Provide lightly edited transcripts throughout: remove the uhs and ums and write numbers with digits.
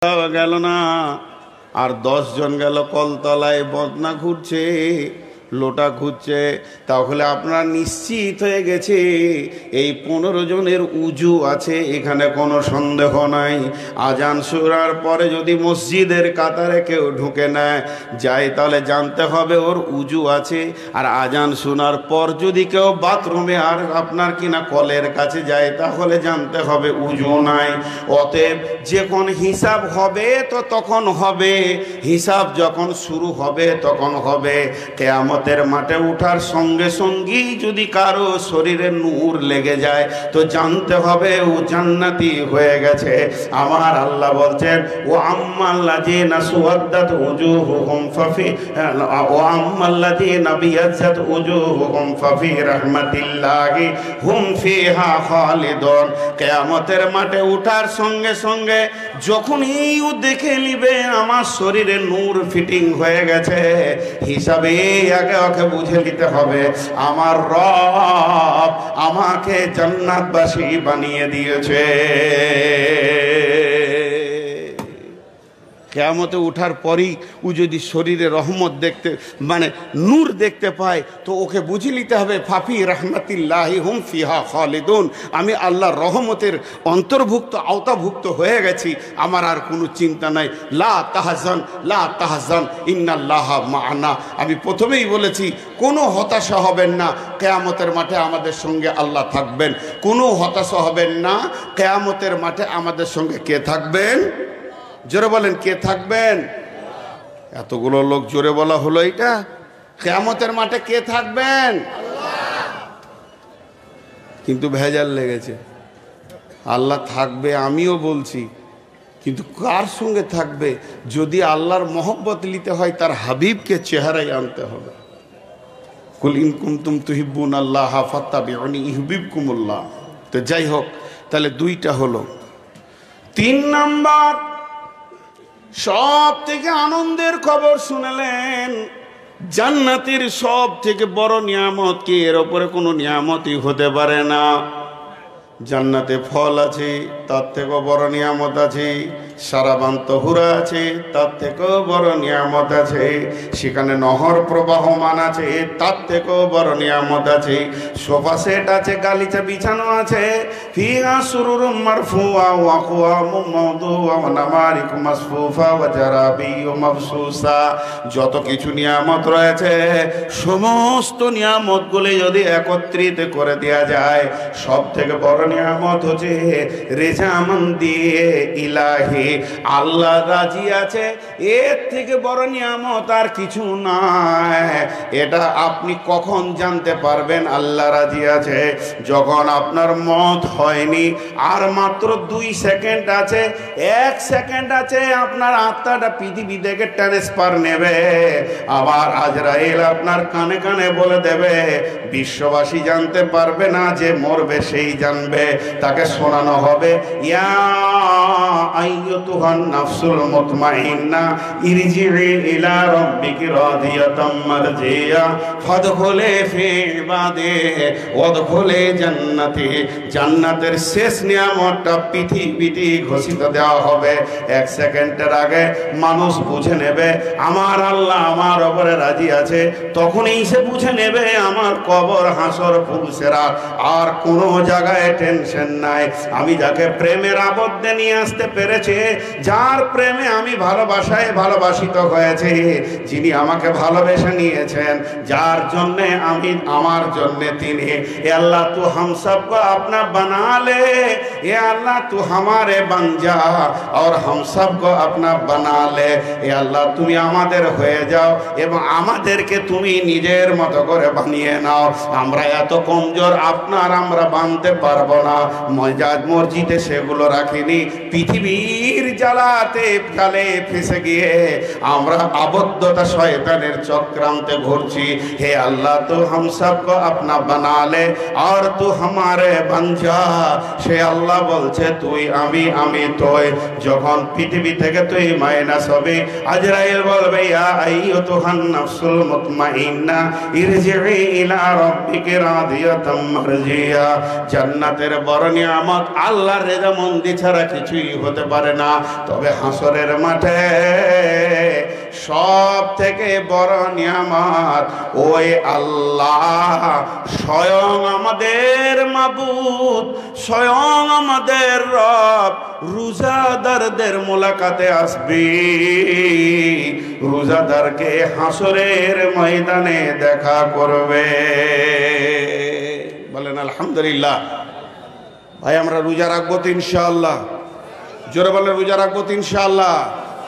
গেল না, আর 10 জন গেল কলতলায় বদনা ঘুরছে, লোটা ঘুরছে। তাহলে আপনার নিশ্চিত হয়ে গেছে এই 15 জনের উজু আছে, এখানে কোনো সন্দেহ নাই। আজান শোনার পরে যদি মসজিদের কাতারে কেউ ঢুকে নেয় যায়, তাহলে জানতে হবে ওর উজু আছে। আর আজান শোনার পর যদি কেউ বাথরুমে আর আপনার কিনা কলের কাছে যায়, তাহলে জানতে হবে উজু নাই। অতএব যখন হিসাব হবে তো তখন হবে, হিসাব যখন শুরু হবে তখন হবে। কিয়ামতের মাঠে ওঠার সঙ্গে সঙ্গেই যদি কারো শরীরে নূর লেগে যায় তো জানতে হবে ও জান্নাতি হয়ে গেছে। আমার আল্লাহ বলছেন, ও আম্মাল্লাযিনা সুওয়াদ্দাত উজুহুহুম ফাফি ও আম্মাল্লাযিনা বিয়াজ্জাত উজুহুহুম ফাফি রাহমাতিল্লাহি হুম ফিহা খালিদুন। কিয়ামতের মাঠে ওঠার সঙ্গে সঙ্গে যখনই ও দেখে নিবে আমার শরীরে নূর ফিটিং হয়ে গেছে, হিসাবে আগে ওকে বুঝে নিতে হবে আমার রব আমাকে জান্নাতবাসী বানিয়ে দিয়েছে। কিয়ামতে ওঠার পরই ও যদি শরীরে রহমত দেখতে মানে নূর দেখতে পায় তো ওকে বুঝে নিতে হবে ফাফি রাহমাতিল্লাহি হুম ফিহা খালিদুন, আমি আল্লাহর রহমতের অন্তর্ভুক্ত আওতাভুক্ত হয়ে গেছি, আমার আর কোনো চিন্তা নাই। লা তাহজান লা তাহজান ইন্নাল্লাহা মা'ানা। আমি প্রথমেই বলেছি কোনো হতাশা হবেন না, কিয়ামতের মাঠে আমাদের সঙ্গে আল্লাহ থাকবেন। কোনো হতাশা হবেন না, কিয়ামতের মাঠে আমাদের সঙ্গে কে থাকবেন? জোরে বলেন, কে থাকবেন? এতগুলো লোক জোরে বলা হলো এটা, কিয়ামতের মাঠে কে থাকবেন? কিন্তু ভেজাল লেগেছে। আল্লাহ থাকবে আমিও বলছি, কিন্তু কার সঙ্গে থাকবে? যদি আল্লাহর মহব্বত নিতে হয় তার হাবিবকে চেহারায় আনতে হবে। কুল ইন কুনতুম তুহিব্বুনাল্লাহ ফাত্তাবিউনি ইউহিব্বুকুমুল্লাহ। তো যাই হোক, তাহলে 2টা হলো। 3 নাম্বার, সব থেকে আনন্দের খবর শুনলেন, জান্নাতের সব থেকে বড় নিয়ামত কি? এর উপরে কোনো নিয়ামতই হতে পারে না। জান্নাতে ফল আছে, তার থেকেও বড় নিয়ামত আছে। সারাবান তহুরা আছে, তার থেকেও বড় নিয়ামত আছে। সেখানে নহর প্রবাহমান আছে, তার থেকেও বড় নিয়ামত আছে। সোফা সেট আছে, গালিচা বিছানো আছে। ফিহা সুরুরুম মারফুআ ওয়া আকওয়ামুম মাওদুআ ওয়া নামারিক মাসফুফা ওয়া জারাবিয়্যু মাবসুসা। যত কিছু নিয়ামত রয়েছে সমস্ত নিয়ামতগুলি যদি একত্রিত করে দেয়া যায়, সব থেকে বড় নিয়ামত হচ্ছে রেজামন্দি ইলাহি, আল্লাহ রাজি আছে। এর থেকে বড় নিয়ামত আর কিছু নাই। এটা আপনি কখন জানতে পারবেন আল্লাহ রাজি আছে? যখন আপনার মত হয়নি, আর মাত্র 2 সেকেন্ড আছে, 1 সেকেন্ড আছে, আপনার আত্মাটা পৃথিবী থেকে ট্রান্সফার নেবে। আবার আজরাইল আপনার কানে কানে বলে দেবে, বিশ্ববাসী জানতে পারবে না, যে মরবে সেই জানবে। তাকে শোনানো হবে, ইয়া আইয়ুতুহান নাফসুল মুতমাইন্না ইরজিই ইলা রাব্বিকি রাদিয়াতাম মারজিয়া ফাদখুলি ফি ইবাদি ওয়াদখুলি জান্নাতি। জান্নাতের শেষ নিয়ামতটা পৃথিবীতে ঘোষিত দেওয়া হবে। 1 সেকেন্ডের আগে মানুষ বুঝে নেবে আমার আল্লাহ আমার উপরে রাজি আছে। তখনই সে বুঝে নেবে আমার কবর হাসর পুরুষেরা আর কোনো জায়গায় টেনশন নাই। আমি যাকে প্রেমের আবদ্ধে নিয়ে আসতে পেরেছি, যার প্রেমে আমি ভালোবাসায় ভালোবাসিত হয়েছি, যিনি আমাকে ভালোবেসে নিয়েছেন, যার জন্যে আমি আমার জন্যে তিনি। এ আল্লাহ তু हम सबको अपना बना ले, ये अल्लाह तू हमारे बन जा और हम सबको अपना बना ले। এ আল্লাহ তুমি আমাদের হয়ে যাও এবং আমাদেরকে তুমি নিজের মতো করে বানিয়ে নাও। আমরা এত কমজোর, আপনার আমরা বানতে পারবো না। মসজিদে সেগুলো রাখিনি, পৃথিবীর জ্বালাতে জালে ফেসে গিয়ে আমরা আবদ্ধতা শয়তানের চক্রান্তে ঘুরছি। হে আল্লাহ তু हम सबको अपना बना ले और तू हमारे बन जा। সে আল্লাহ বলছে তুই আমি, আমি তুই। যখন পৃথিবী থেকে তুই মাইনাস হবে, আজরাইল বলবে ইয়া আইয়ুতুহান নাফসুল মুতমাইন্না ইরজিই ইলা রাব্বিকি রাদিয়াতাম মারজিয়া। জান্নাতের বড় নিয়ামত আল্লাহর রেজামন্দি ছাড়া কিছুই হতে পারে না। তবে হাসরের মাঠে সব থেকে বড় নিয়ামত ওই আল্লাহ স্বয়ং আমাদের মাবুদ, স্বয়ং আমাদের রব রোজাদারদের মোলাকাতে আসবে। রোজাদারকে হাসরের ময়দানে দেখা করবে। বলেন আলহামদুলিল্লাহ। ভাই আমরা রোজা রাখবো তো ইনশাআল্লাহ? জোরে বলেন রোজা রাখবো তো ইনশাআল্লাহ?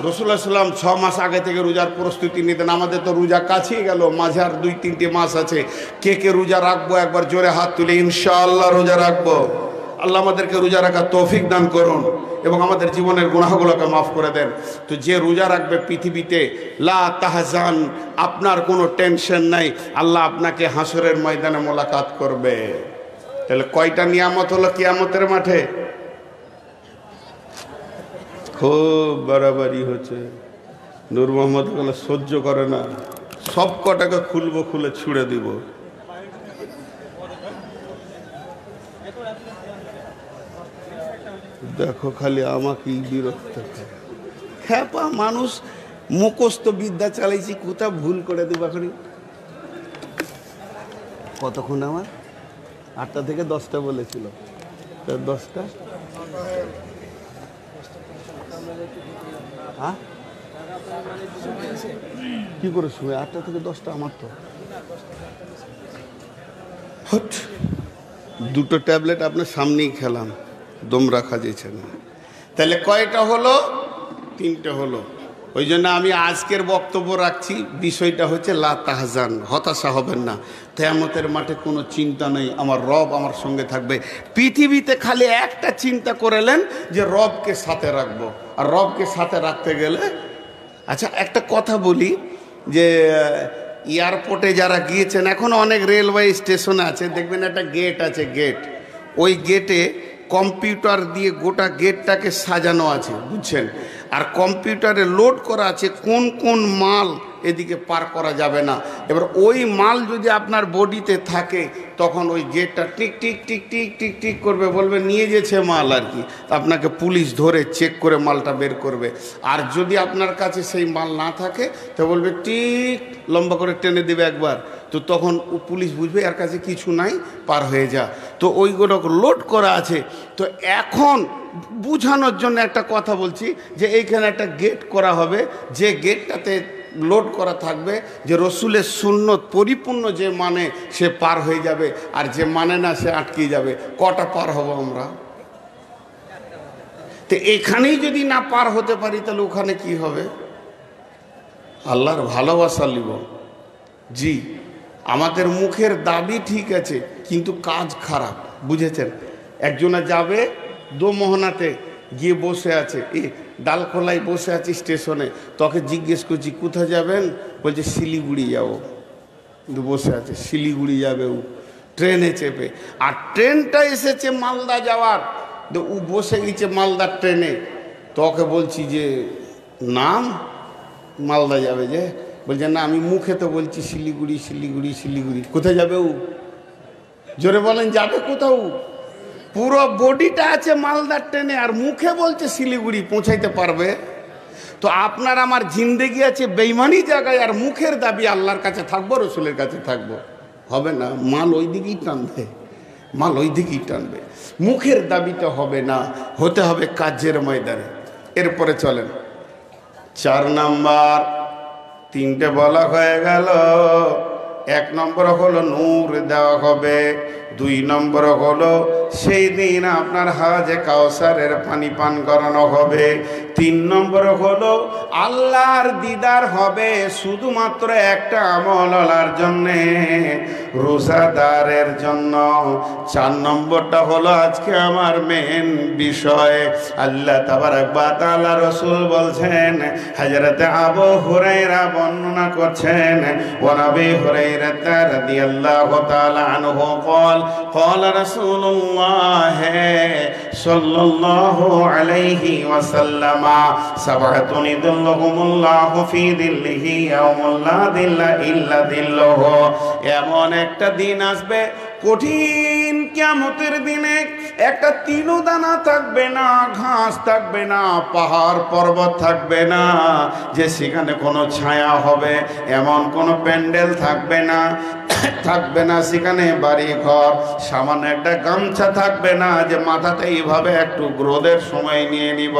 রাসূলুল্লাহ সাল্লাল্লাহু আলাইহি ওয়াসাল্লাম 6 মাস আগে থেকে রোজার প্রস্তুতি নিতেন। আমাদের তো রোজা কাছেই গেল, মাঝে আর 2-3টে মাস আছে। কে কে রোজা রাখবো একবার জোরে হাত তুলে ইনশাআল্লাহ রোজা রাখবো। আল্লাহ আমাদেরকে রোজা রাখার তৌফিক দান করুন এবং আমাদের জীবনের গুনাহগুলোকে মাফ করে দেন। তো যে রোজা রাখবে পৃথিবীতে লা তাহজান, আপনার কোনো টেনশন নাই, আল্লাহ আপনাকে হাসরের ময়দানে মোলাকাত করবে। তাহলে কয়টা নিয়ামত হলো কিয়ামতের মাঠে? খুব বাড়াবাড়ি হচ্ছে। নূর মোহাম্মদ সহ্য করে না, সব কটাকে খুলবো, খুলে ছুড়ে দিব। দেখো খালি আমাকেই বিরক্ত করে। খ্যাপা মানুষ, মুখস্থ বিদ্যা চালাইছি, কোথাও ভুল করে দেবো। এখন কতক্ষণ আমার 8টা থেকে 10টা বলেছিল, 10টা হ্যাঁ কি করে শুনে? 8টা থেকে 10টা আমার তো দুটো ট্যাবলেট আপনার সামনেই খেলাম, দম রাখা যাচ্ছে না। তাহলে কয়টা হলো? 3টে হলো। ওই জন্য আমি আজকের বক্তব্য রাখছি, বিষয়টা হচ্ছে লা তাহজান, হতাশা হবেন না। কিয়ামতের মাঠে কোনো চিন্তা নেই, আমার রব আমার সঙ্গে থাকবে। পৃথিবীতে খালি একটা চিন্তা করেলেন যে রবকে সাথে রাখবো। আর রবকে সাথে রাখতে গেলে, আচ্ছা একটা কথা বলি, যে এয়ারপোর্টে যারা গিয়েছেন, এখন অনেক রেলওয়ে স্টেশনে আছে, দেখবেন একটা গেট আছে, গেট, ওই গেটে কম্পিউটার দিয়ে গোটা গেটটাকে সাজানো আছে, বুঝছেন? আর কম্পিউটারে লোড করা আছে কোন কোন মাল এদিকে পার করা যাবে না। এবার ওই মাল যদি আপনার বডিতে থাকে, তখন ওই গেটটা tick tick tick tick tick tick করবে, বলবে নিয়ে গেছে মাল আর কি। আপনাকে পুলিশ ধরে চেক করে মালটা বের করবে। আর যদি আপনার কাছে সেই মাল না থাকে, তো বলবে টিক, লম্বা করে টেনে দেবে একবার। তো তখন পুলিশ বুঝবে এর কাছে কিছু নাই, পার হয়ে যা। তো ওইগুলো লোড করা আছে। তো এখন বুঝানোর জন্য একটা কথা বলছি, যে এইখানে একটা গেট করা হবে, যে গেটটাতে লোড করা থাকবে যে রসুলের সুন্নত পরিপূর্ণ যে মানে সে পার হয়ে যাবে, আর যে মানে না সে আটকে যাবে। কটা পার হব আমরা? তো এখানেই যদি না পার হতে পারি, তাহলে ওখানে কি হবে? আল্লাহর ভালোবাসা লিব। জি, আমাদের মুখের দাবি ঠিক আছে, কিন্তু কাজ খারাপ, বুঝেছেন? একজনে যাবে দোমোহনাতে, গিয়ে বসে আছে, ডালখোলায় বসে আছে স্টেশনে। তোকে জিজ্ঞেস করছি কোথায় যাবেন? বলছে শিলিগুড়ি যাবো। কিন্তু বসে আছে, শিলিগুড়ি যাবে ও ট্রেনে চেপে। আর ট্রেনটা এসেছে মালদা যাওয়ার, তো ও বসে গেছে মালদার ট্রেনে। তোকে বলছি যে নাম মালদা যাবে, যে বলছে না আমি মুখে তো বলছি শিলিগুড়ি শিলিগুড়ি শিলিগুড়ি। কোথায় যাবে ও? জোরে বলেন, যাবে কোথাও? পুরো বডিটা আছে মালদার ট্রেনে, আর মুখে বলছে শিলিগুড়ি। পৌঁছাইতে পারবে? তো আপনার আমার জিন্দেগি আছে বেইমানি জায়গায়, আর মুখের দাবি আল্লাহর কাছে থাকবো, রসুলের কাছে থাকবো, হবে না। মাল ওই দিকেই টানবে, মাল ওই দিকেই টানবে। মুখের দাবিটা হবে না, হতে হবে কাজের ময়দানে। এরপরে চলেন 4 নাম্বার। 3টে বলা হয়ে গেল। 1 নম্বর হলো নূর দেওয়া হবে। 2 নম্বর হলো সেই দিন আপনার হাজে কাউসারের পানি পান করানো হবে। 3 নম্বর হলো আল্লাহর দিদার হবে শুধুমাত্র একটা আমলওয়ালার জন্যে, রোজাদারের জন্য। 4 নম্বরটা হলো আজকে আমার মেন বিষয়। আল্লাহ তাবারক ওয়া তাআলা রাসূল বলছেন, হযরত আবু হুরায়রা বর্ণনা করছেন, ওয়া নবী হুরায়রা রাদিয়াল্লাহু তাআলা আনহু قال قال رسول الله صلى الله عليه وسلم سبعة يظلهم الله في ظله يوم لا ظل إلا ظله। এমন একটা দিন আসবে, কঠিন কিয়ামতের দিনে একটা তিনও দানা থাকবে না, ঘাস থাকবে না, পাহাড় পর্বত থাকবে না, যে সেখানে কোনো ছায়া হবে এমন কোনো প্যান্ডেল থাকবে না, থাকবে না সেখানে বাড়ি ঘর, সামান্য একটা গামছা থাকবে না যে মাথাতে এইভাবে একটু রোদের সময় নিয়ে নিব।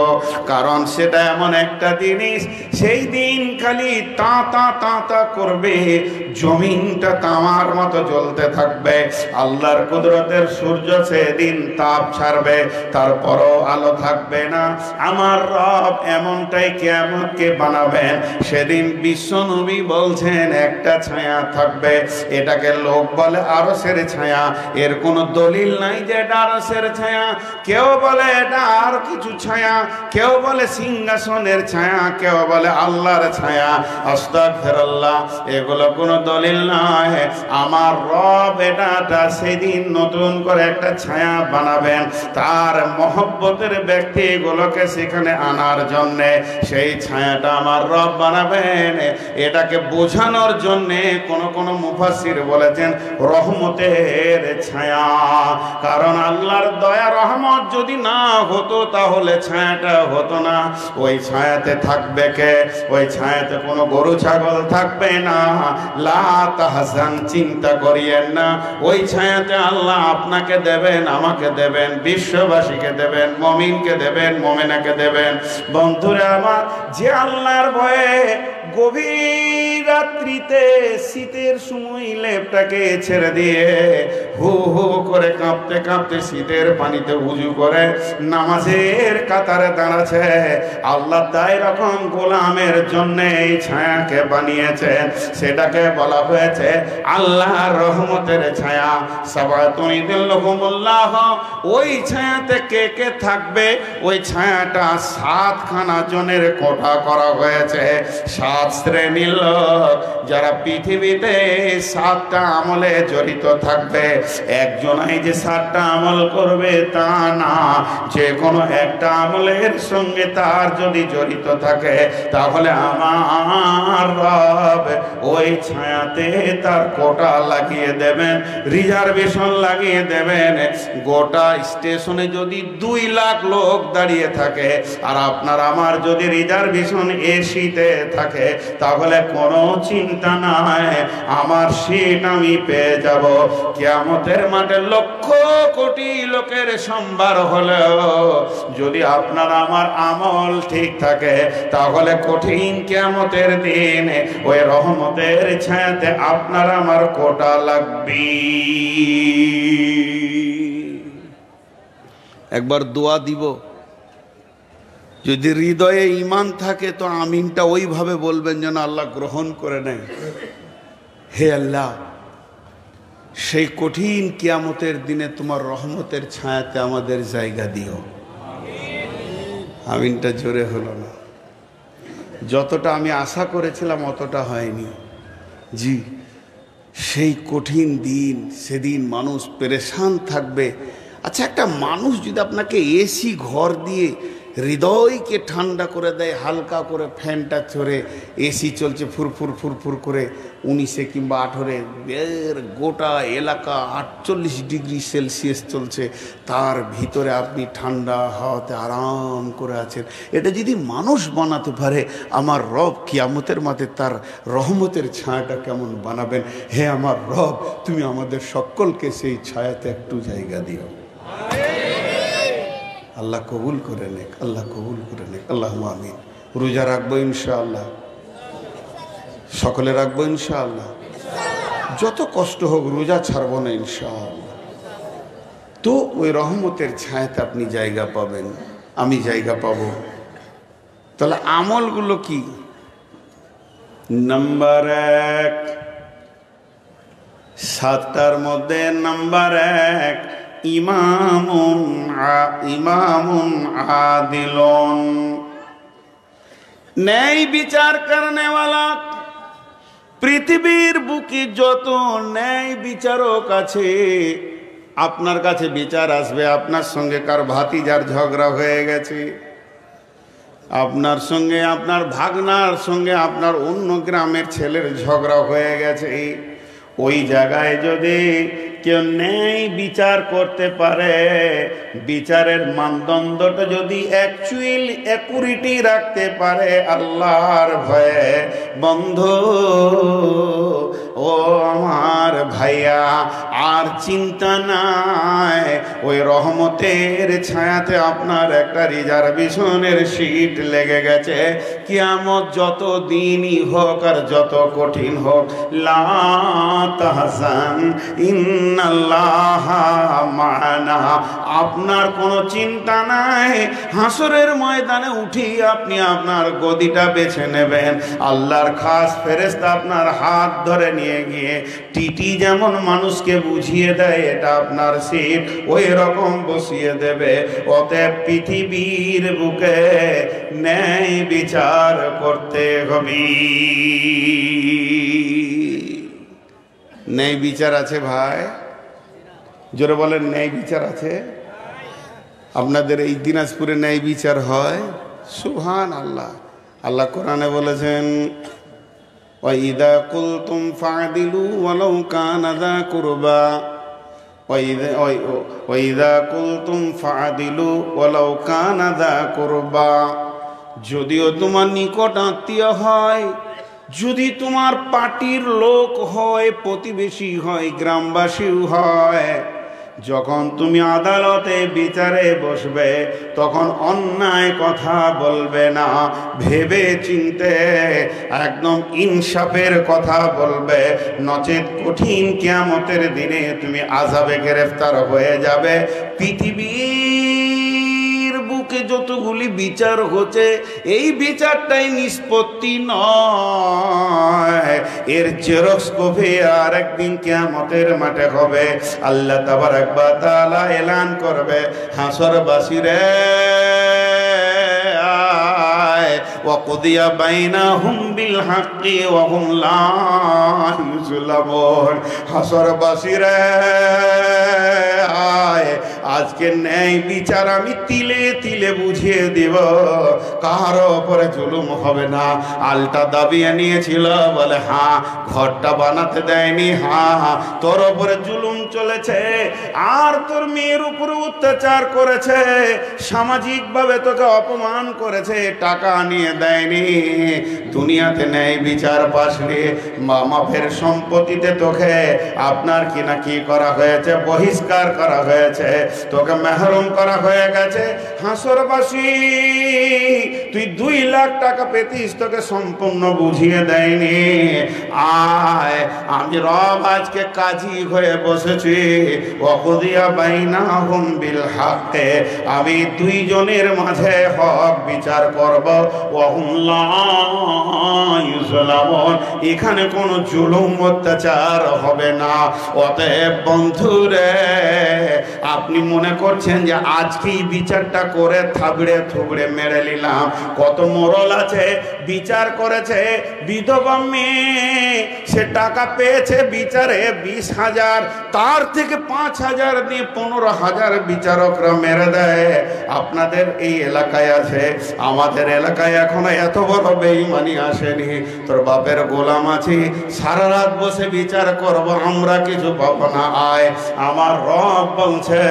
কারণ সেটা এমন একটা জিনিস, সেই দিন খালি তা করবে, জমিনটা তামার মতো জ্বলতে থাকবে। আল্লাহর কুদরতের সূর্য সেদিন তাপ ছাড়বে, তারপরও আলো থাকবে না। আমার রব এমনটাই কিয়ামতকে বানাবেন, সেদিন বিশ্বনবী বলছেন একটা ছায়া থাকবে, এটাকে লোক বলে আরশের ছায়া। এর কোনো দলিল নাই যে এটা আরশের ছায়া। কেউ বলে এটা আর কিছু ছায়া, কেউ বলে সিংহাসনের ছায়া, কেউ বলে আল্লাহর ছায়া। আস্তাগফিরুল্লাহ, এগুলো কোনো দলিল নয়। আমার রব এটা সেদিন নতুন করে একটা ছায়া বানাবেন, তার মহব্বতের ব্যক্তিগুলোকে সেখানে আনার জন্যে সেই ছায়াটা আমার রব বানাবেন। এটাকে বোঝানোর জন্যে কোন মুফাসসির বলেছেন রহমতের ছায়া। কারণ আল্লাহর দয়া রহমত যদি না হতো তাহলে ছায়াটা হতো না। ওই ছায়াতে থাকবে কে? ওই ছায়াতে কোনো গরু ছাগল থাকবে না। লা তাহজান, চিন্তা করিয়েন না। ওই ছায়াতে আল্লাহ আপনাকে দেবেন, আমাকে দেবেন, বিশ্ববাসীকে দেবেন, মুমিনকে দেবেন, মুমিনাকে দেবেন। বন্ধুরা আমার, যে আল্লাহর ভয়ে গভীর রাত্রিতে শীতের সময় লেপটাকে ছেড়ে দিয়ে হু হু করে কাঁপতে কাঁপতে শীতের পানিতে উজু করে নামাজের কাতারে দাঁড়াচ্ছে, আল্লাহ তাই রকম গোলামের জন্য এই ছায়াকে বানিয়েছেন। সেটাকে বলা হয়েছে আল্লাহর রহমতের ছায়া। সাবাতুন ইযিল্লুহুমুল্লাহ। ওই ছায়াতে কে কে থাকবে? ওই ছায়াটা 7খানা জনের কোঠা করা হয়েছে। 7 শ্রেণীর লোক যারা পৃথিবীতে 7টা আমলে জড়িত থাকবে। একজনাই যে 7টা আমল করবে তা না, যে কোনো একটা আমলের সঙ্গে তার যদি জড়িত থাকে তাহলে আমার রব ওই ছায়াতে তার কোটা লাগিয়ে দেবেন, রিজার্ভেশন লাগিয়ে দেবেন। গোটা স্টেশনে যদি 2 লাখ লোক দাঁড়িয়ে থাকে আর আপনার আমার যদি রিজার্ভেশন এসিতে থাকে তাহলে কোনো চিন্তা নাই, আমার সিট আমি পেয়ে যাব। কিয়ামতের মাঠে লক্ষ কোটি লোকের সম্ভার হলেও যদি আপনার আমার আমল ঠিক থাকে তাহলে কঠিন কিয়ামতের দিন ওই রহমতের ছায়াতে আপনার আমার কোটা লাগবে। একবার দোয়া দিব, যদি হৃদয়ে ঈমান থাকে তো আমিনটা ওইভাবে বলবেন যেন আল্লাহ গ্রহণ করে নেয়। হে আল্লাহ, সেই কঠিন কিয়ামতের দিনে তোমার রহমতের ছায়াতে আমাদের জায়গা দিও। আমিনটা জোরে হলো না, যতটা আমি আশা করেছিলাম অতটা হয়নি। জি, সেই কঠিন দিন, সেদিন মানুষ পেরেশান থাকবে। আচ্ছা, একটা মানুষ যদি আপনাকে এসি ঘর দিয়ে হৃদয়কে ঠান্ডা করে দেয়, হালকা করে ফ্যানটা চড়ে এসি চলছে ফুরফুর ফুরফুর করে 19 কিংবা 18, এর গোটা এলাকা 48 ডিগ্রি সেলসিয়াস চলছে, তার ভিতরে আপনি ঠান্ডা হাওয়াতে আরাম করে আছেন। এটা যদি মানুষ বানাতে পারে, আমার রব কিয়ামতের মাঠে তার রহমতের ছায়াটা কেমন বানাবেন। হে আমার রব, তুমি আমাদের সকলকে সেই ছায়াতে একটু জায়গা দিও। আল্লাহ কবুল করে নেক, আল্লাহ কবুল করে নেক। আল্লাহুম্মা আমিন। রোজা রাখবো ইনশাআল্লাহ, সকলে রাখবো ইনশাআল্লাহ। যত কষ্ট হোক রোজা ছাড়বো না ইনশাআল্লাহ। তো ওই রহমতের ছায়াতে আপনি জায়গা পাবেন, আমি জায়গা পাবো। তাহলে আমলগুলো কি? নাম্বার 1, 7টার মধ্যে নাম্বার 1, ইমামুন আদিলুন, ন্যায় বিচার করনেওয়ালা। পৃথিবীর বুকে যত ন্যায় বিচারক আছে, আপনার কাছে বিচার আসবে। আপনার সঙ্গে কার ভাতিজার ঝগড়া হয়ে গেছে, আপনার সঙ্গে আপনার ভাগনার সঙ্গে আপনার অন্য গ্রামের ছেলের ঝগড়া হয়ে গেছে, ওই জায়গায় যদি কেউ ন্যায় বিচার করতে পারে, বিচারের মানদণ্ডটা যদি অ্যাকুরেটি রাখতে পারে আল্লাহর ভয়ে, বন্ধু ও আমার ভাইয়া, আর চিন্তা নাই, ওই রহমতের ছায়াতে আপনার একটা রিজার্ভেশনের সিট লেগে গেছে। কিয়ামত যত দিনই হোক আর যত কঠিন হোক, লা তাহজান ইন্নাল্লাহা মা'ানা, আপনার কোনো চিন্তা নাই। হাসরের ময়দানে উঠি আপনি আপনার গদিটা বেছে নেবেন, আল্লাহর খাস ফেরেশতা আপনার হাত ধরে নিয়ে গিয়ে টিটি যেমন মানুষকে বুঝিয়ে দেয় এটা আপনার সিট, ওই রকম বসিয়ে দেবে। অতএব পৃথিবীর বুকে ন্যায় বিচার করতে হবে। ন্যায় বিচার আছে ভাই? জোরে বলেন, ন্যায় বিচার আছে? আপনাদের এই দিনাজপুরে ন্যায় বিচার হয়? সুবহান আল্লাহ। আল্লাহ কোরআনে বলেছেন, ওয়াইদা কুলতুম ফাদিলু ওয়ালাউ কানা যা কুরবা, ওয়াইদা কুলতুম ফাদিলু ওয়ালাউ কানা যা কুরবা, যদিও তোমার নিকট আত্মীয় হয়, যদি তোমার পার্টির লোক হয়, প্রতিবেশী হয়, গ্রামবাসীও হয়, যখন তুমি আদালতে বিচারে বসবে তখন অন্যায় কথা বলবে না, ভেবে চিনতে একদম ইনসাফের কথা বলবে, নচেত কঠিন কিয়ামতের দিনে তুমি আযাবে গ্রেফতার হয়ে যাবে। পৃথিবীর বুকে যতগুলি বিচার হচ্ছে, এই বিচারটাই নিষ্পত্তি নয়, এর জেরক্স কপি আর একদিন কিয়ামতের মাঠে হবে। আল্লাহ তাবারক ওয়া তাআলা এলান করবে, হাসরবাসীরে ওয়াকুদিয়া বাইনাহুম বিল হাক্কি ওয়া হুম লা ইউযলামুন, হাসরবাসীরে আজকে ন্যায় বিচার আমি তিলে তিলে বুঝিয়ে দিব, কারো উপরে জুলুম হবে না। আলটা দাবিয়ে নিয়েছিল বলে হ্যাঁ, ঘরটা বানাতে দেয়নি, হ্যাঁ তোর উপরে জুলুম চলেছে, আর তোর মেয়ের উপরে অত্যাচার করেছে, সামাজিকভাবে তোকে অপমান করেছে, টাকা নিয়ে দেয়নি, দুনিয়াতে ন্যায় বিচার পাশলে মামাফের সম্পত্তিতে তোকে আপনার কিনা কি করা হয়েছে, বহিষ্কার করা হয়েছে, তোকে মেহরুম করা হয়ে গেছে। হাসরবাসী তুই 2 লাখ টাকা পেতিস, তোকে সম্পূর্ণ বুঝিয়ে দেয়নি। আয়, আমি রব আজকে কাজী হয়ে বসেছি, ওয়াকুদিয়া বাইনাহুম বিল হাক্কি, আমি 2 জনের মাঝে হক বিচার করব, ওয়া হুম লা ইউযলামুন, এখানে কোনো জুলুম অত্যাচার হবে না। অতএব বন্ধুরে, আপনি মনে করছেন যে আজকেই বিচারটা করে থাবড়ে থুবড়ে মেরে নিলাম, কত মোড়ল আছে বিচার করেছে, বিধবা মেয়ে সে টাকা পেয়েছে বিচারে 20,000, তার থেকে 5,000 দিয়ে 15,000 বিচারকরা মেরে দেয়। আপনাদের এই এলাকায় আছে, আমাদের এলাকায় এখনো এত বড় বেঈমানি আসেনি। তোর বাপের গোলাম আছি, সারা রাত বসে বিচার করব, আমরা কিছু পাবো না। আয়, আমার রব বলছে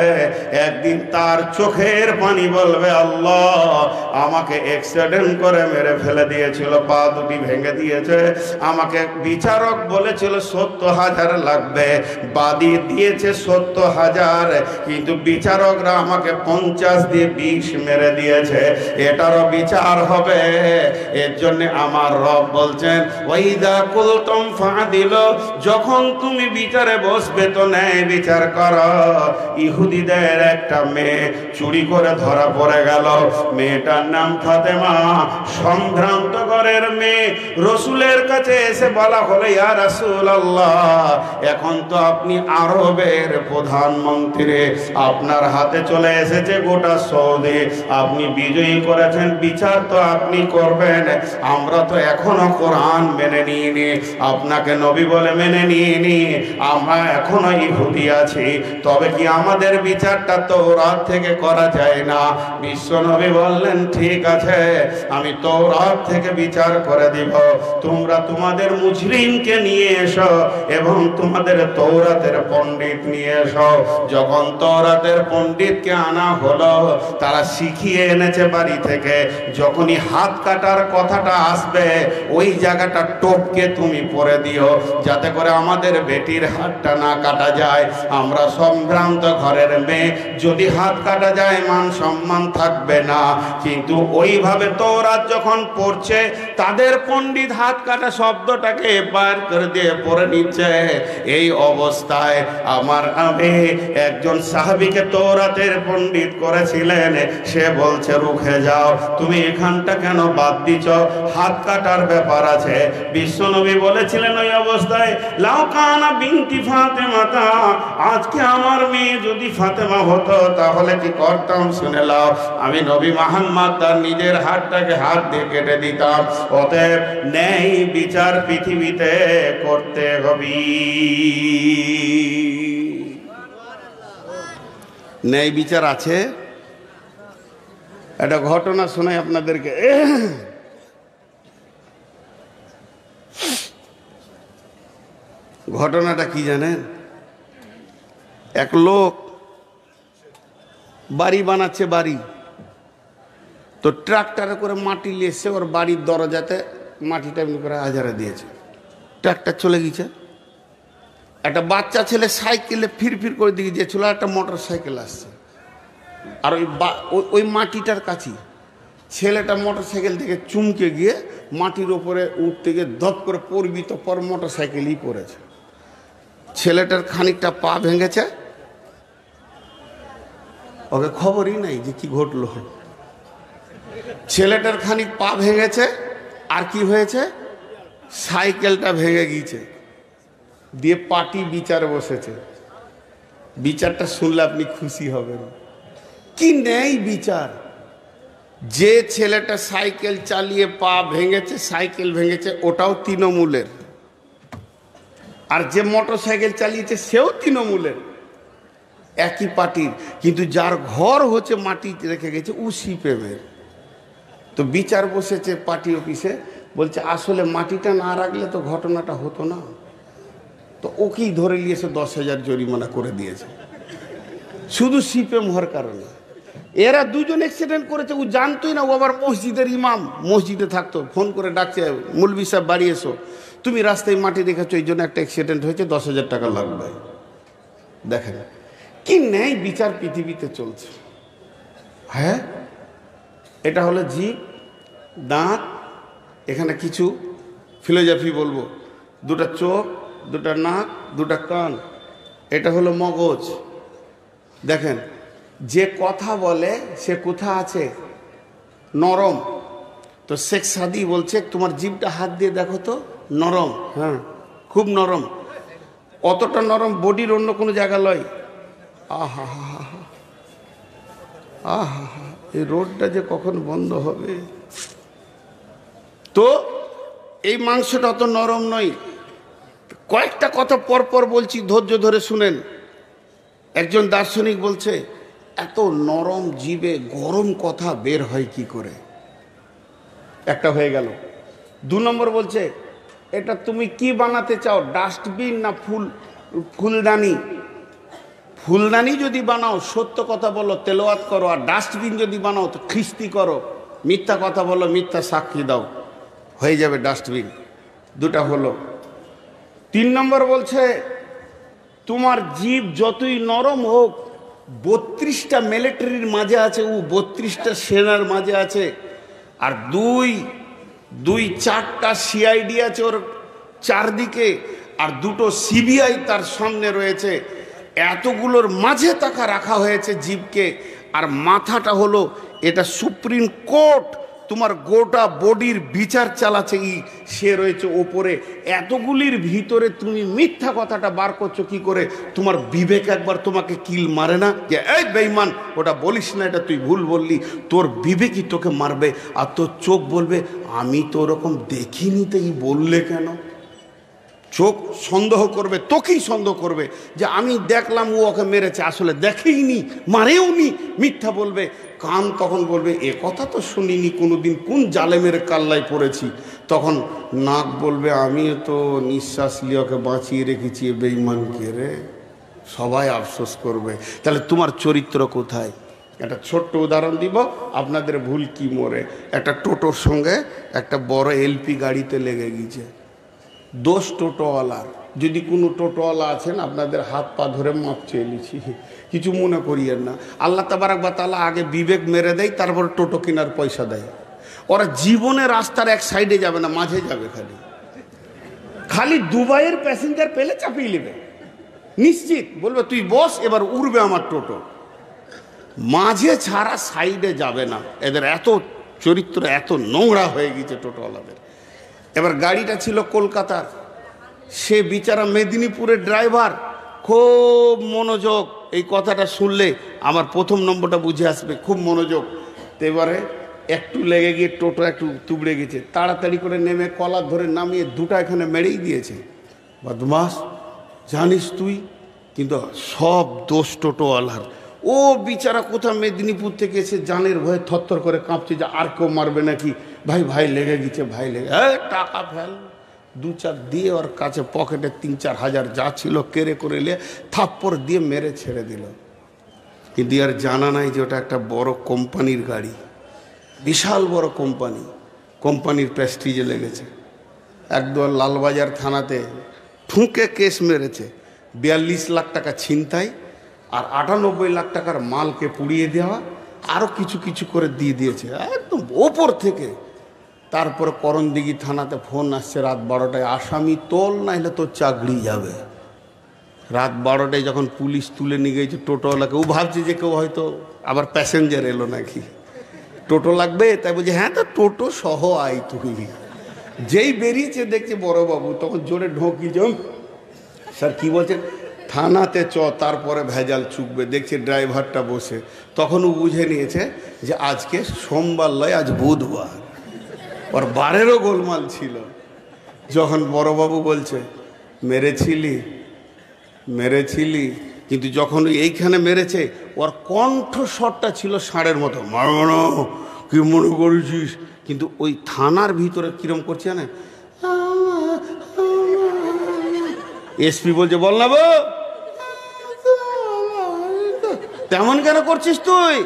একদিন তার চোখের পানি বলবে, আল্লাহ আমাকে অ্যাক্সিডেন্ট করে মেরে ফেলে দিয়েছিল, পা দুটি ভেঙে দিয়েছে, আমাকে বিচারক বলেছিল 70,000 লাগবে, বাদী দিয়েছে 70,000, কিন্তু বিচারকরা আমাকে 50 দিয়ে 20 মেরে দিয়েছে, এটারও বিচার হবে। এর জন্য আমার রব বলছেন, ওয়াইদা কুলতুম ফাদিলু, যখন তুমি বিচারে বসবে তো ন্যায় বিচার করো। ইহুদিদের একটা মেয়ে চুরি করে ধরা পড়ে গেল, মেয়েটার নাম ফাতেমা, সম্ভ্রান্ত ঘরের মেয়ে। রসুলের কাছে এসে বলা হলো, ইয়া রাসূলুল্লাহ, এখন তো আপনি আরবের প্রধানমন্ত্রী, আপনার হাতে চলে এসেছে গোটা সৌদি, আপনি বিজয়ী করেছেন, বিচার তো আপনি করবেন, আমরা তো এখনো কোরআন মেনে নিইনি, আপনাকে নবী বলে মেনে নিইনি, আমরা এখনো ইহুদি আছি, তবে কি আমাদের বিচারটা তওরাত থেকে করা যায় না? বিশ্ব নবী বললেন, ঠিক আছে, আমি তওরাত থেকে বিচার করে দিব। তোমরা তোমাদের মুজরিমকে নিয়ে এসো এবং তোমাদের তওরাতের পণ্ডিত নিয়ে এসো। যখন তওরাতের পণ্ডিতকে আনা হলো, তারা শিখিয়ে এনেছে বাড়ি থেকে, যখনই হাত কাটার কথাটা আসবে ওই জায়গাটা টোপকে তুমি পরে দিও, যাতে করে আমাদের বেটির হাতটা না কাটা যায়। আমরা সম্ভ্রান্ত ঘরের মেয়ে, যদি হাত কাটা যায় মান সম্মান থাকবে না। কিন্তু ওইভাবে তওরাত যখন পড়ছে, তাদের পণ্ডিত হাত কাটা শব্দটাকে বার করে দিয়ে পড়ে নিচ্ছে। এই অবস্থায় আমার আমি একজন সাহাবীকে তওরাতের পণ্ডিত করেছিলেন, সে বলছে রুখে যাও, তুমি এখানটা কেন বাদ দিছ, হাত কাটার ব্যাপার আছে। বিশ্বনবী বলেছিলেন ওই অবস্থায়, লাউ কানা বিনতি ফাতেমাতা, আজকে আমার মেয়ে যদি ফাতেমা হতো তাহলে কি করতাম শুনে লাও, আমি নবী মুহাম্মদ তার নিজের হাতটাকে হাত দিয়ে কেটে দিতাম। অতএব ন্যায় বিচার পৃথিবীতে করতে হবে। ন্যায় বিচার আছে। একটা ঘটনা শোনাই আপনাদেরকে। ঘটনাটা কি জানেন? এক লোক বাড়ি বানাচ্ছে, বাড়ি তো ট্রাক্টরে করে মাটি নিয়ে এসে ওর বাড়ির দরজাতে মাটিটা এমনি করে আজারা দিয়েছে। ট্রাক্টর চলে গেছে, একটা বাচ্চা ছেলে সাইকেলে ফিরফির করে দিয়ে গিয়েছিল, একটা মোটর সাইকেল আসছে, আর ওই মাটিটার কাছে ছেলেটা মোটর সাইকেল থেকে চুমকে গিয়ে মাটির ওপরে উঠতে গিয়ে ধপ করে পড়বি তো পর মোটর সাইকেলই পড়েছে। ছেলেটার খানিকটা পা ভেঙেছে, ওকে খবরই নাই যে কি ঘটলো। ছেলেটার খানিক পা ভেঙেছে, আর কি হয়েছে, সাইকেলটা ভেঙে গিয়েছে। দিয়ে পার্টি বিচার বসেছে। বিচারটা শুনলে আপনি খুশি হবেন। কি নেই বিচার! যে ছেলেটা সাইকেল চালিয়ে পা ভেঙেছে, সাইকেল ভেঙেছে, ওটাও তৃণমূলের, আর যে মোটর সাইকেল চালিয়েছে সেও তৃণমূলের, একই পার্টির। কিন্তু যার ঘর হচ্ছে মাটি রেখে গেছে ও সিপিএমের। তো বিচার বসেছে পার্টি অফিসে, বলছে আসলে মাটিটা না রাখলে তো ঘটনাটা হতো না। তো ওকেই ধরে নিয়েছে, 10,000 জরিমানা করে দিয়েছে, শুধু সিপিএম হওয়ার কারণে। এরা দুজন অ্যাক্সিডেন্ট করেছে, ও জানতোই না। ও আবার মসজিদের ইমাম, মসজিদে থাকতো, ফোন করে ডাকছে, মৌলভী সাহেব বাড়ি এসো, তুমি রাস্তায় মাটি রেখেছো, এই জন্য একটা অ্যাক্সিডেন্ট হয়েছে, 10,000 টাকা লাগবে। দেখেন কি ন্যায় বিচার পৃথিবীতে চলছে। হ্যাঁ, এটা হলো জিভ, দাঁত, এখানে কিছু ফিলোজফি বলবো, দুটা চোখ, দুটা নাক, দুটা কান, এটা হলো মগজ। দেখেন যে কথা বলে সে কোথা আছে, নরম। তো শেখ সাদি বলছে তোমার জিভটা হাত দিয়ে দেখো তো, নরম। হ্যাঁ, খুব নরম, অতটা নরম বডির অন্য কোনো জায়গা লয়। আহা হা হা হা, আহা হা, এই রোডটা যে কখন বন্ধ হবে। তো এই মাংসটা অত নরম নয়। কয়েকটা কথা পরপর বলছি, ধৈর্য ধরে শুনেন। একজন দার্শনিক বলছে এত নরম জিভে গরম কথা বের হয় কি করে, একটা হয়ে গেল। 2 নম্বর বলছে এটা তুমি কি বানাতে চাও, ডাস্টবিন না ফুলদানি? ফুলদানি যদি বানাও সত্য কথা বলো, তেলাওয়াত করো, আর ডাস্টবিন যদি বানাও তো খিস্তি করো, মিথ্যা কথা বলো, মিথ্যা সাক্ষী দাও, হয়ে যাবে ডাস্টবিন। 2টা হলো। 3 নম্বর বলছে তোমার জিভ যতই নরম হোক, 32টা মিলিটারির মাঝে আছে, ও 32টা সেনার মাঝে আছে, আর 4টা সিআইডি আছে ওর চারদিকে, আর 2টো সিবিআই তার সামনে রয়েছে। এতগুলোর মাঝে তাকে রাখা হয়েছে জিভকে। আর মাথাটা হলো এটা সুপ্রিম কোর্ট, তোমার গোটা বডির বিচার চালাচ্ছে, সে রয়েছে ওপরে। এতগুলির ভিতরে তুমি মিথ্যা কথাটা বার করছো কি করে? তোমার বিবেক একবার তোমাকে কিল মারে না যে এই বেঈমান ওটা বলিস না, এটা তুই ভুল বললি? তোর বিবেকই তোকে মারবে, আর তোর চোখ বলবে আমি তো ওরকম দেখিনি, তো বললে কেন? চোখ সন্দেহ করবে, তোকেই সন্দেহ করবে যে আমি দেখলাম ও ওকে মেরেছে, আসলে দেখেইনি, মারেওনি, মিথ্যা বলবে। কান তখন বলবে এ কথা তো শুনিনি কোনোদিন, কোন জালেমের কাল্লায় পড়েছি। তখন নাক বলবে আমিও তো নিঃশ্বাস নিয়ে ওকে বাঁচিয়ে রেখেছি, এ বেঈমানকে রে। সবাই আফসোস করবে। তাহলে তোমার চরিত্র কোথায়? একটা ছোট্ট উদাহরণ দিব, আপনাদের ভুল কি মোড়ে। একটা টোটোর সঙ্গে একটা বড় এলপি গাড়িতে লেগে গিয়েছে। দোষ টোটোওয়ালার। যদি কোনো টোটোওয়ালা আছেন আপনাদের হাত পা ধরে মাপ চেয়ে নিচ্ছি, কিছু মনে করিয়েন না। আল্লাহ তাবারাক ওয়া তাআলা আগে বিবেক মেরে দেয়, তারপরে টোটো কেনার পয়সা দেয়। ওরা জীবনে রাস্তার এক সাইডে যাবে না, মাঝে যাবে। খালি দুবাইয়ের প্যাসেঞ্জার পেলে চাপিয়ে নেবে, নিশ্চিত বলবে তুই বস, এবার উড়বে আমার টোটো। মাঝে ছাড়া সাইডে যাবে না। এদের এত চরিত্র এত নোংরা হয়ে গেছে টোটোওয়ালাদের। এবার গাড়িটা ছিল কলকাতার, সে বিচারা মেদিনীপুরের ড্রাইভার। খুব মনোযোগ, এই কথাটা শুনলে আমার প্রথম নম্বরটা বুঝে আসবে, খুব মনোযোগ। তো এবারে একটু লেগে গিয়ে টোটো একটু তুবড়ে গেছে, তাড়াতাড়ি করে নেমে কলার ধরে নামিয়ে দুটা এখানে মেরেই দিয়েছে। বদমাস জানিস তুই, কিন্তু সব দোষ টোটোওয়ালার। ও বিচারা কোথা মেদিনীপুর থেকে এসে জানের ভয়ে থরথর করে কাঁপছে যে আর কেউ মারবে নাকি। ভাই ভাই লেগে গেছে, ভাই লেগে, টাকা ফেল। দু চার দিয়ে ওর কাছে পকেটে 3-4 হাজার যা ছিল কেড়ে করে নিয়ে থাপ্পড় দিয়ে মেরে ছেড়ে দিল। কিন্তু আর জানা নাই যে ওটা একটা বড় কোম্পানির গাড়ি, বিশাল বড় কোম্পানি, কোম্পানির প্রেস্টিজে লেগেছে। একদম লালবাজার থানাতে ঠুঁকে কেস মেরেছে। 42 লাখ টাকা ছিনতাই আর 98 লাখ টাকার মালকে পুড়িয়ে দেওয়া, আরও কিছু কিছু করে দিয়ে দিয়েছে একদম ওপর থেকে। তারপরে করণদিঘি থানাতে ফোন আসছে রাত 12টায়, আসামি তোল, না হলে তোর চাকরি যাবে। রাত 12টায় যখন পুলিশ তুলে নিয়ে গেছে টোটোওয়ালাকে, ও ভাবছে যে কেউ হয়তো আবার প্যাসেঞ্জার এলো নাকি, টোটো লাগবে, তাই বলছে হ্যাঁ তো টোটো সহ আই তুই। যেই বেরিয়েছে দেখছে বড়বাবু, তখন জোরে ঢোকি জম, স্যার কি বলছেন, থানাতে চ, তারপরে ভেজাল চুকবে। দেখছে ড্রাইভারটা বসে, তখন ও বুঝে নিয়েছে যে আজকে সোমবার নয়, আজ বুধবার, ওর বারেরও গোলমাল ছিল। যখন বড়বাবু বলছে মেরেছিলি মেরেছিলি, কিন্তু যখন এইখানে মেরেছে ওর কণ্ঠস্বরটা ছিল ষাঁড়ের মতো, মারব না, কি মনে করেছিস। কিন্তু ওই থানার ভিতরে কিরম করছে না, এসপি বলছে বল না বো, তেমন কেন করছিস তুই।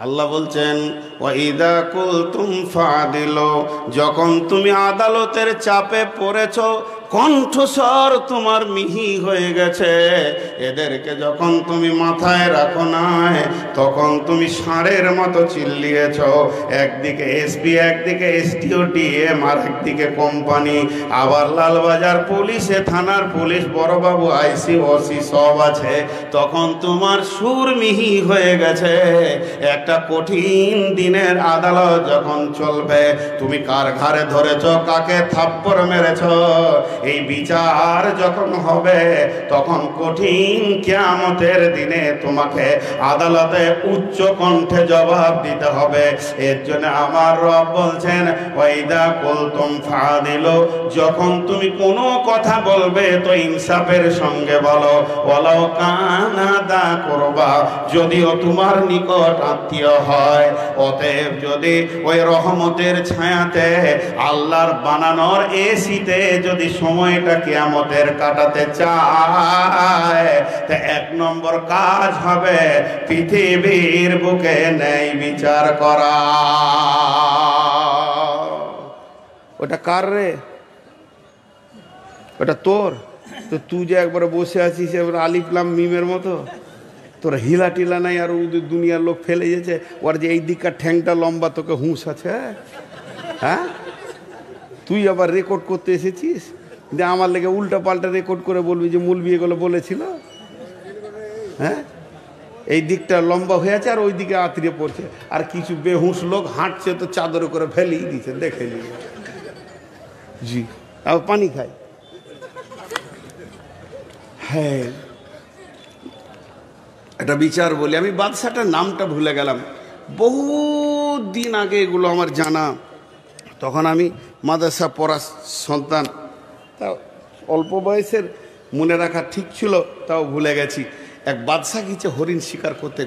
আল্লাহ বলছেন ওয়াইদা কুলতুম ফাদিলু, যখন তুমি আদালতের চাপে পড়েছ, কণ্ঠস্বর তোমার মিহি হয়ে গেছে, এদেরকে যখন তুমি মাথায় রাখো না, তখন তুমি ষাঁড়ের মতো চিল্লিয়েছ। একদিকে এসপি, একদিকে এসটিও ডিএম, আর একদিকে কোম্পানি, আবার লালবাজার পুলিশে, থানার পুলিশ, বড়বাবু, আইসি, ওসি সব আছে, তখন তোমার সুর মিহি হয়ে গেছে। একটা কঠিন দিনের আদালত যখন চলবে, তুমি কার ঘাড়ে ধরেছ, কাকে থাপ্পড় মেরেছ, এই বিচার যখন হবে, তখন কঠিন কিয়ামতের দিনে তোমাকে আদালতে উচ্চ কণ্ঠে জবাব দিতে হবে। এর জন্য আমার রব বলছেন ওয়াইদা কুলতুম ফাদিলু, যখন তুমি কোনো কথা বলবে তো ইনসাফের সঙ্গে বলো, ওয়ালাউ কানা দা কুরবা, যদিও তোমার নিকট আত্মীয় হয়। অতএব যদি ওই রহমতের ছায়াতে, আল্লাহর বানানোর এসিতে যদি সময়টা কিয়ামতের কাটাতে চায়, তা 1 নম্বর কাজ হবে পৃথিবীর বুকে ন্যায় বিচার করা। ওটা কার রে? ওটা তোর। তো তুই যে একবারে বসে আছিস এবার আলিফ লাম মিমের মতো, তোর হিলা টিলা নাই, আর ওদের দুনিয়ার লোক ফেলে যেছে, ওর যে এই দিককার ঠ্যাংটা লম্বা, তোকে হুঁশ আছে? হ্যাঁ, তুই আবার রেকর্ড করতে এসেছিস যে আমার লেগে উল্টা পাল্টা রেকর্ড করে বলবি যে মৌলবি এগুলো বলেছিল। হ্যাঁ, এই দিকটা লম্বা হয়ে আছে আর ওই দিকে আত্মীয় পড়ছে, আর কিছু বেহুঁশ লোক হাঁটছে তো চাদর করে ফেলেই দিচ্ছে, দেখে নি। জি, আবার পানি খাই। হ্যাঁ, একটা বিচার বলি, আমি বাদশাটার নামটা ভুলে গেলাম, বহু দিন আগে এগুলো আমার জানা। তখন আমি মাদ্রাসা পড়া সন্তান, তা অল্প বয়সের মনে রাখা ঠিক ছিল, তাও ভুলে গেছি। এক বাদশা গিয়েছে হরিণ শিকার করতে।